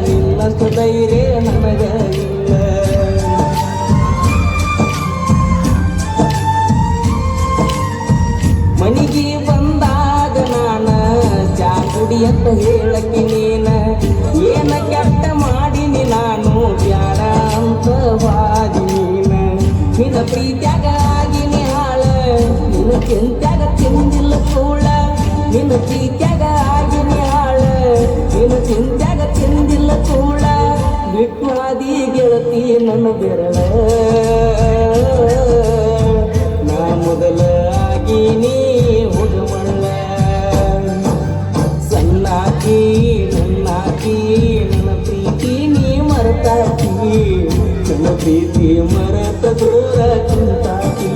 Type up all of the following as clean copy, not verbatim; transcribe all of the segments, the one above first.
ನಿನ್ನಂತ ಧೈರ್ಯ ನನಗ ಇಲ್ಲ. ಮನಿಗೆ ಬಂದಾಗ ನಾನ ಚಾ ಕುಡಿಯತ್ತ ಹೇಳಕ್ಕೆ ನೀನ ಏನ ಕೆಟ್ಟ ಮಾಡಿನಿ ನಾನು ಬ್ಯಾಡ ಅಂತ ವಾದಿ ನೀನ. ನಿನ್ನ ಪ್ರೀತ್ಯಾಗ ಆಗಿನಿ ಹಾಳ ನಿನ್ನ ಚಿಂತ್ಯಾಗ ತಿಂದಿಲ್ಲ ಕೂಳ. ನಿನ್ನ ಪ್ರೀತ್ಯಾಗ ಆಗಿನಿ ಹಾಳ ನಿನ್ನ ಚಿಂತ್ಯಾಗ ತಿಂದಿಲ್ಲ ಕೂಳ. ಬಿಟ್ಟು ಆದಿ ಗೆಳತಿ ನನ್ನ ಬೆರಳ ನಾ ಮೊದಲ ಆಗಿನಿ ಹುಡುಮಳ್ಳ. ಸಣ್ಣಾಕಿ ನನ್ನಾಕಿ ನನ್ನ ಪ್ರೀತಿ ನೀ ಮರೆತಾಕಿ ನನ್ನ ಪ್ರೀತಿ ಮರೆತ ದೂರ ಕುಂತಾಕಿ.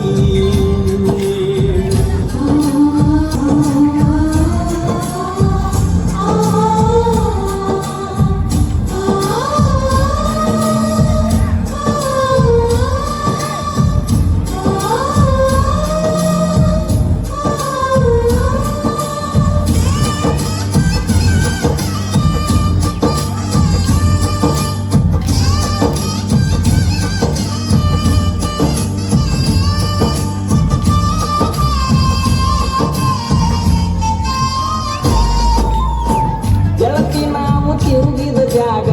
ಗೆಳತಿ ನಾವು ತಿರುಗಿದ ಜಾಗ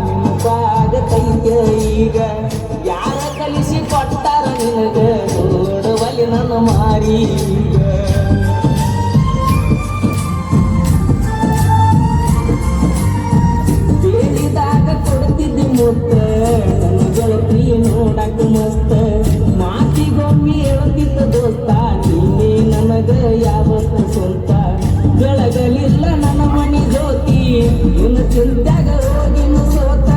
ನಿಂಪಾಗತೈತೆ ಈಗ. ಯಾರ ಕಲಿಸಿ ಕೊಟ್ಟಾರ ನಿನಗ ನೋಡವಲ್ಲಿ ನನ್ನ ಮಾರಿ ಈಗ. ಬೇಡಿದಾಗ ಕೊಡ್ತಿದ್ದಿ ಮುತ್ತ ನನ್ನ ಗೆಳತಿ ನೋಡಕ ಮಸ್ತ. ಮಾತಿಗೊಮ್ಮೆ ಹೇಳ್ತಿದ್ದ ದೋಸ್ತ ನೀನೇ ನನಗ ಯಾವತ್ತ ಸ್ವಂತ. ಬೆಳಗಲಿಲ್ಲ ನನ್ನ ಮನಿ ಜ್ಯೋತಿ ಇನ್ನು ಚಿಂತ್ಯಾಗ ಹೋಗಿನ ಸೋತ.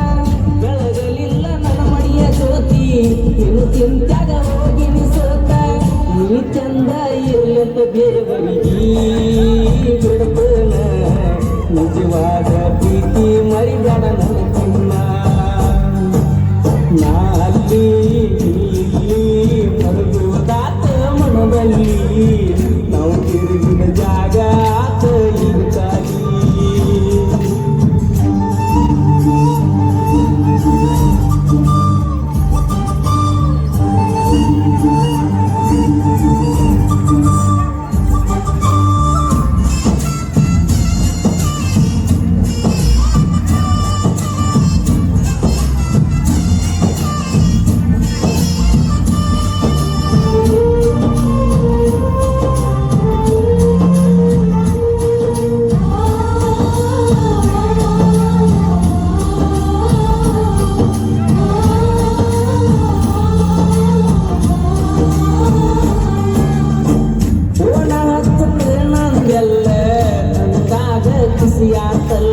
ಬೆಳಗಲಿಲ್ಲ ನನ್ನ ಮಣಿಯ ಜ್ಯೋತಿ ಇನ್ನು ಚಿಂತ್ಯಾಗ ಹೋಗಿನ ಸೋತ. ನೀ ಚಂದ ಇರ್ಲಂತ ಬೇರೆಯವರಿಗೆ ಬಿಡ್ತನ ನಿಜವಾದ ಪ್ರೀತಿ ಮರಿಬೇಡ ನನ್ನ ಚಿನ್ನ. ನಾ ಅಲ್ಲಿ ಮರುಗುವುದಾತ ಮನದಲ್ಲಿ ನಾವು ತಿರುಗಿದ ಜಾಗ ಆತ ಈಗ ಖಾಲಿ. ಖುಷಿಯಾತಲ್ಲ